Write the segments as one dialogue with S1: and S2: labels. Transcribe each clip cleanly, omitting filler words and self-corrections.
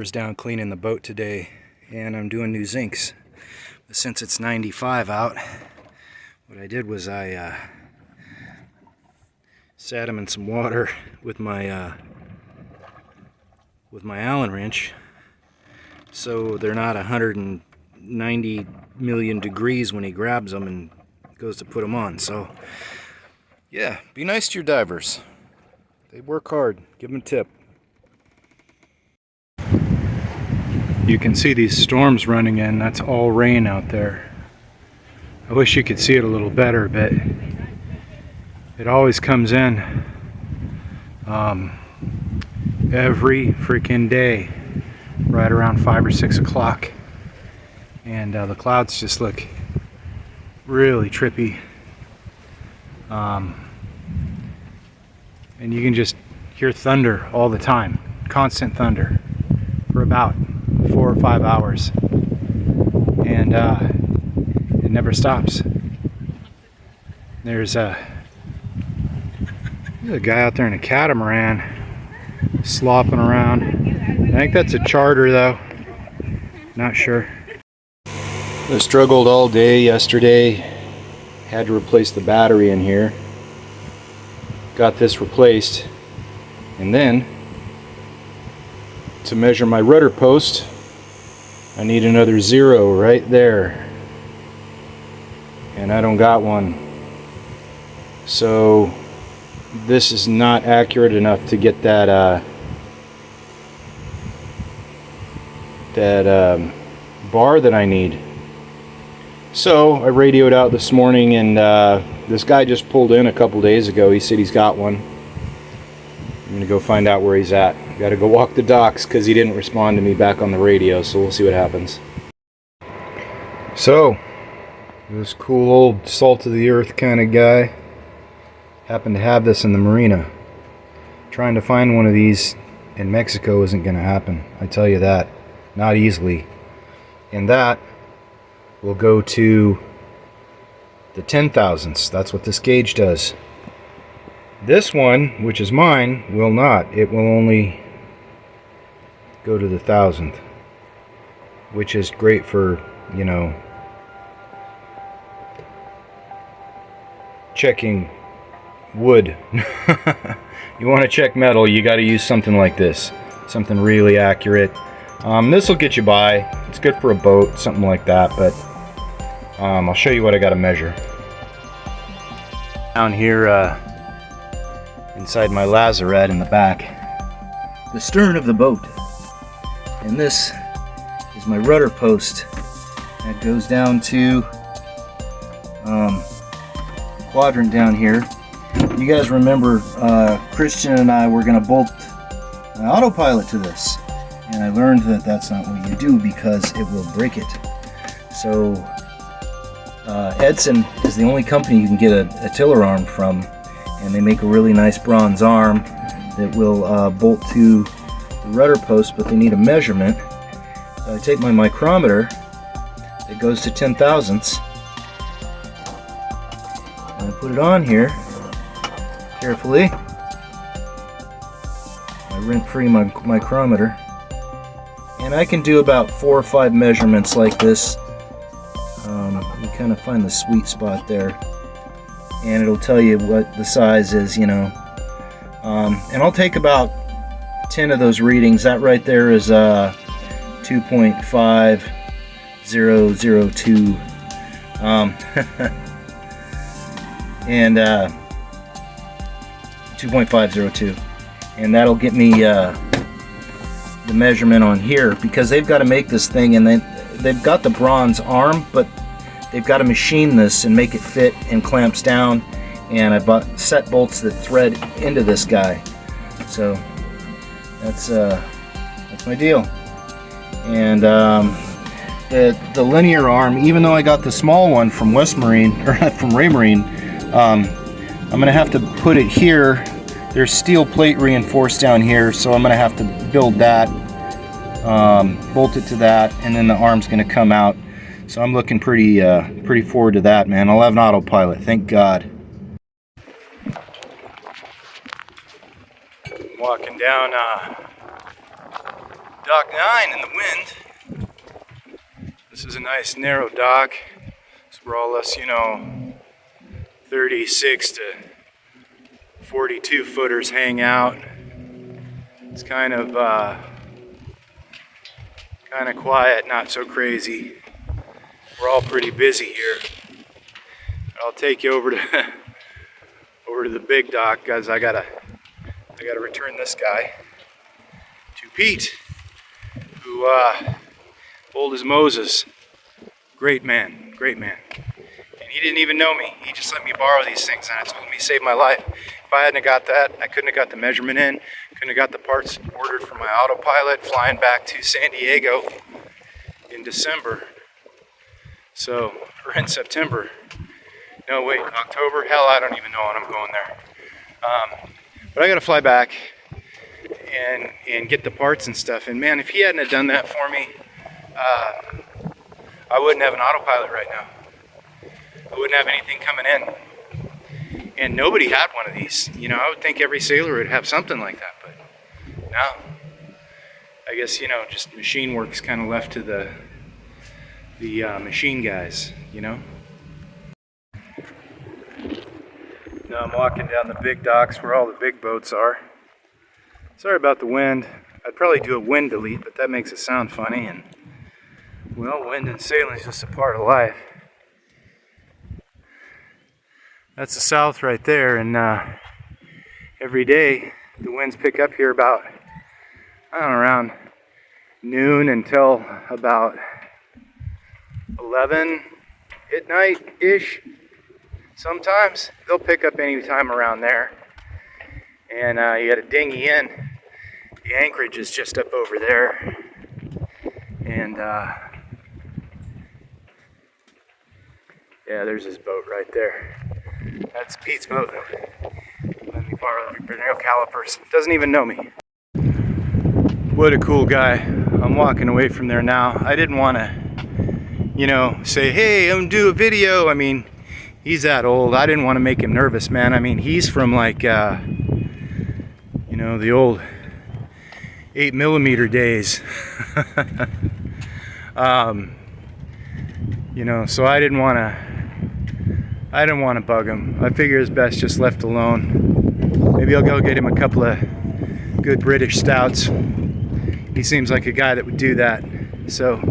S1: diver's down cleaning the boat today, and I'm doing new zincs. But since it's 95 out, what I did was I sat them in some water with my Allen wrench, so they're not 190 million degrees when he grabs them and goes to put them on. So yeah, be nice to your divers. They work hard. Give them a tip. You can see these storms running in. That's all rain out there. I wish you could see it a little better, but it always comes in every freaking day right around 5 or 6 o'clock, and the clouds just look really trippy, and you can just hear thunder all the time, constant thunder for about 4 or 5 hours, and it never stops. There's a guy out there in a catamaran slopping around. I think that's a charter though, not sure. I struggled all day yesterday, had to replace the battery in here, got this replaced, and then to measure my rudder post I need another 0 right there, and I don't got one, so this is not accurate enough to get that bar that I need. So I radioed out this morning, and this guy just pulled in a couple days ago. He said he's got one. I'm gonna go find out where he's at. Gotta go walk the docks because he didn't respond to me back on the radio, so we'll see what happens. So this cool old salt of the earth kind of guy happened to have this in the marina. Trying to find one of these in Mexico isn't gonna happen, I tell you that. Not easily. And that will go to the 10,000ths. That's what this gauge does. This one, which is mine, will not. It will only go to the 1,000th, which is great for, you know, checking wood. You want to check metal, you got to use something like this, something really accurate. This will get you by. It's good for a boat, something like that, but I'll show you what I got to measure. Down here inside my lazarette in the back, the stern of the boat, and this is my rudder post that goes down to quadrant down here. You guys remember Christian and I were going to bolt an autopilot to this, and I learned that that's not what you do because it will break it. So Edson is the only company you can get a tiller arm from, and they make a really nice bronze arm that will bolt to the rudder post, but they need a measurement. So I take my micrometer, it goes to 10,000ths, and I put it on here carefully. I rent-free my micrometer, and I can do about 4 or 5 measurements like this. You kind of find the sweet spot there, and it'll tell you what the size is, you know. And I'll take about 10 of those readings. That right there is 2.5002 and 2.502, and that'll get me the measurement on here, because they've got to make this thing, and they've got the bronze arm, but they've got to machine this and make it fit and clamps down, and I bought set bolts that thread into this guy. So that's my deal. And the linear arm, even though I got the small one from West Marine, or from Ray Marine, I'm gonna have to put it here. There's steel plate reinforced down here, so I'm gonna have to build that, bolt it to that, and then the arm's gonna come out. So I'm looking pretty forward to that, man. I'll have an autopilot, thank God. Walking down
S2: Dock 9 in the wind. This is a nice narrow dock. It's where all us, 36 to 42 footers hang out. It's kind of quiet, not so crazy. We're all pretty busy here. I'll take you over to the big dock, guys. I gotta return this guy to Pete, who old as Moses. Great man, great man. And he didn't even know me. He just let me borrow these things, and it told me saved my life. If I hadn't have got that, I couldn't have got the measurement in, couldn't have got the parts ordered for my autopilot flying back to San Diego in December. So, or in September. No, wait, October? Hell, I don't even know when I'm going there. But I gotta fly back and get the parts and stuff. And man, if he hadn't have done that for me, I wouldn't have an autopilot right now. I wouldn't have anything coming in. And nobody had one of these. I would think every sailor would have something like that, but no. I guess, just machine work's kind of left to the machine guys, Now I'm walking down the big docks where all the big boats are. Sorry about the wind. I'd probably do a wind delete, but that makes it sound funny. And well, wind and sailing is just a part of life. That's the south right there, and every day the winds pick up here about, around noon until about 11 at night-ish. Sometimes they'll pick up any time around there. And you got a dinghy in. The anchorage is just up over there. And yeah, there's his boat right there. That's Pete's boat. Let me borrow the nail calipers. Doesn't even know me. What a cool guy. I'm walking away from there now. I didn't want to, say, hey, I'm gonna do a video. I mean, he's that old. I didn't want to make him nervous, man. I mean, he's from like, the old 8mm days. So I didn't want to bug him. I figure it's best just left alone. Maybe I'll go get him a couple of good British stouts. He seems like a guy that would do that. So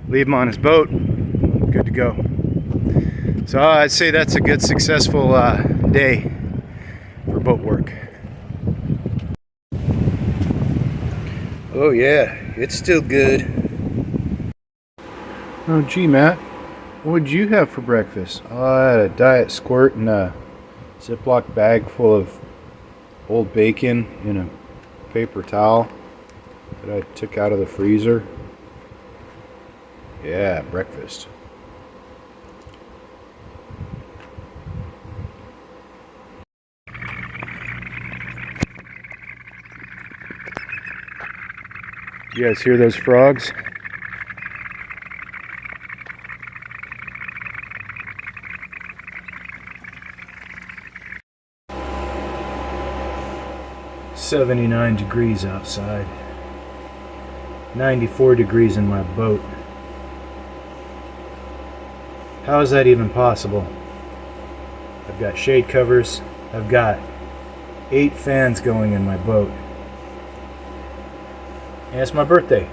S2: leave him on his boat. Good to go. So I'd say that's a good, successful day for boat work. Oh yeah, it's still good. Oh gee, Matt, what'd you have for breakfast? I had a diet squirt and a Ziploc bag full of old bacon in a paper towel that I took out of the freezer. Yeah, breakfast. You guys hear those frogs? "79 degrees outside. 94 degrees in my boat. How is that even possible? I've got shade covers. I've got 8 fans going in my boat. And it's my birthday.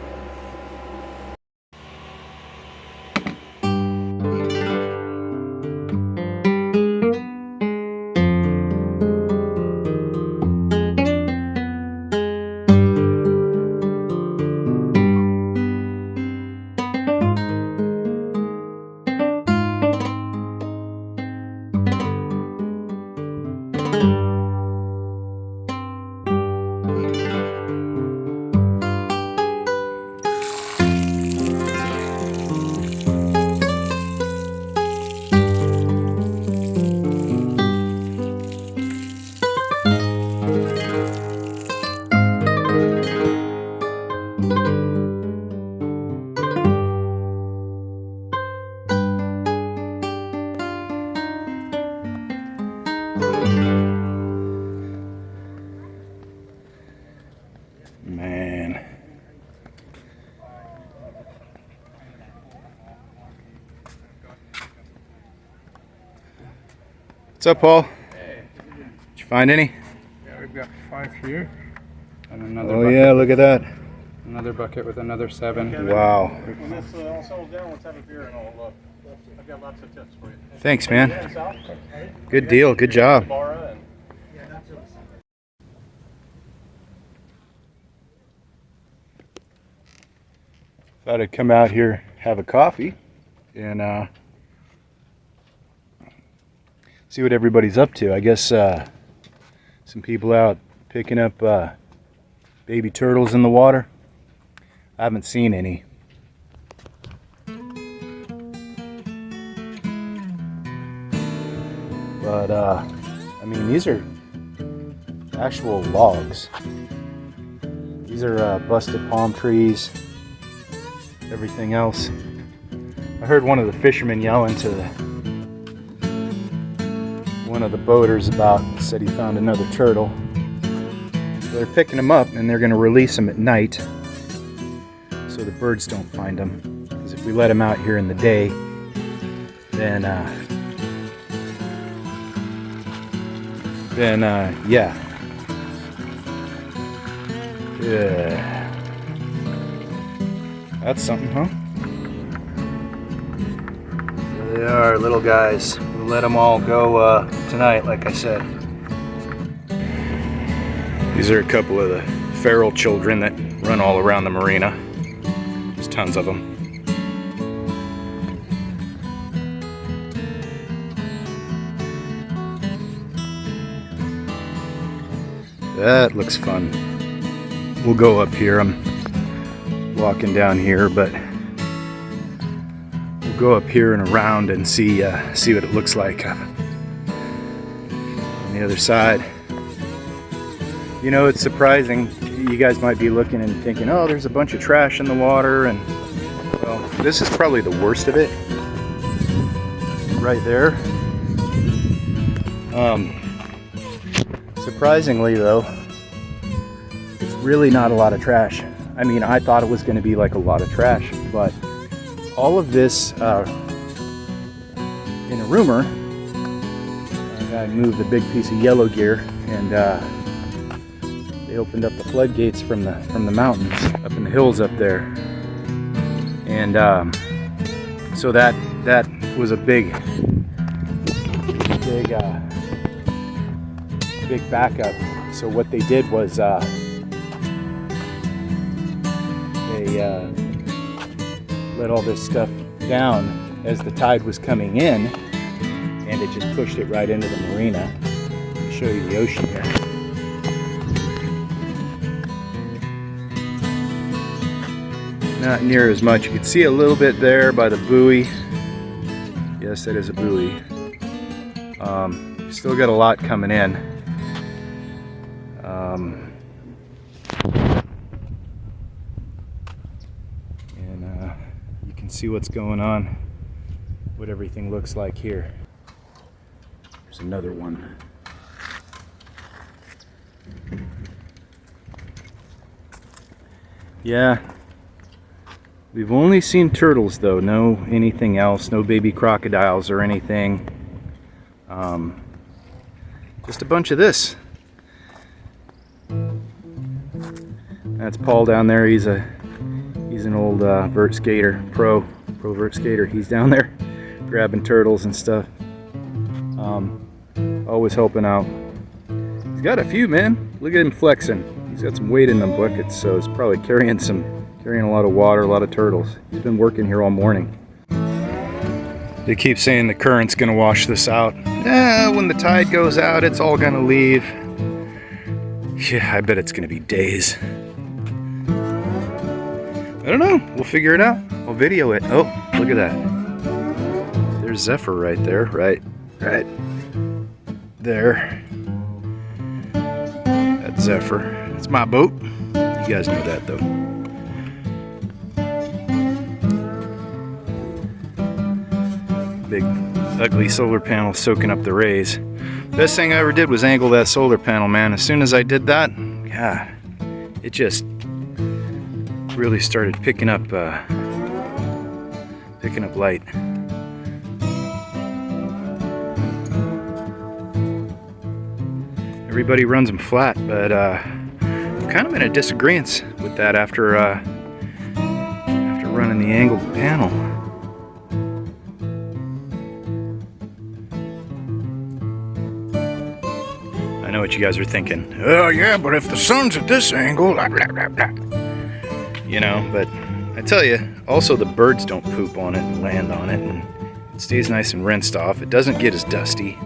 S2: What's up, Paul?
S3: Hey.
S2: Did you find any?
S3: Yeah, we've got 5 here. And another
S2: Oh
S3: bucket.
S2: yeah, look at that.
S3: Another bucket with another 7.
S2: Wow.
S4: When this all settles down, let's have a beer and I've got lots of tips for you.
S2: Thanks, man. Good deal. Good job. Thought I'd come out here, have a coffee, and see what everybody's up to. I guess some people out picking up baby turtles in the water. I haven't seen any. But I mean, these are actual logs. These are busted palm trees, everything else. I heard one of the fishermen yelling to one of the boaters about, said he found another turtle. So they're picking them up and they're going to release them at night so the birds don't find them. Because if we let them out here in the day, then yeah. That's something, huh? There they are, little guys. We'll let them all go tonight, like I said. These are a couple of the feral children that run all around the marina. There's tons of them. That looks fun. We'll go up here. I'm walking down here, but we'll go up here and around and see what it looks like on the other side. You know, it's surprising. You guys might be looking and thinking, oh, there's a bunch of trash in the water, and well, this is probably the worst of it right there. Surprisingly though, it's really not a lot of trash. I mean, I thought it was going to be like a lot of trash, but all of this in a rumor, I moved the big piece of yellow gear, and they opened up the floodgates from the mountains up in the hills up there, and so that was a big backup. So what they did was they let all this stuff down as the tide was coming in, and it just pushed it right into the marina. I'll show you the ocean here. Not near as much. You can see a little bit there by the buoy. Yes, that is a buoy. Still got a lot coming in. And you can see what's going on, what everything looks like here. There's another one. Yeah, we've only seen turtles though, no anything else, no baby crocodiles or anything. Just a bunch of this. That's Paul down there. He's an old vert skater, pro vert skater. He's down there grabbing turtles and stuff. Always helping out. He's got a few, man. Look at him flexing. He's got some weight in the buckets, so he's probably carrying a lot of water, a lot of turtles. He's been working here all morning. They keep saying the current's gonna wash this out. When the tide goes out, it's all gonna leave. Yeah, I bet it's gonna be days. I don't know. We'll figure it out. I'll video it. Oh, look at that. There's Zephyr right there. Right there. That's Zephyr. It's my boat. You guys know that though. Big, ugly solar panel soaking up the rays. Best thing I ever did was angle that solar panel, man. As soon as I did that, yeah, it just really started picking up light. Everybody runs them flat, but kind of in a disagreement with that after running the angled panel. I know what you guys are thinking. Oh yeah, but if the sun's at this angle, blah, blah, blah, blah. You know, but I tell you, also the birds don't poop on it and land on it, and it stays nice and rinsed off. It doesn't get as dusty.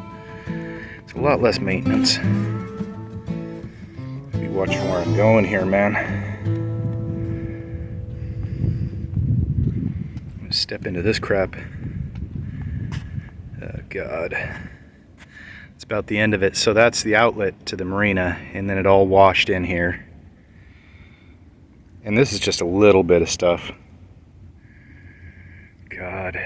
S2: It's a lot less maintenance. Be watching where I'm going here, man. I'm gonna step into this crap. Oh God. It's about the end of it. So that's the outlet to the marina, and then it all washed in here. And this is just a little bit of stuff. God.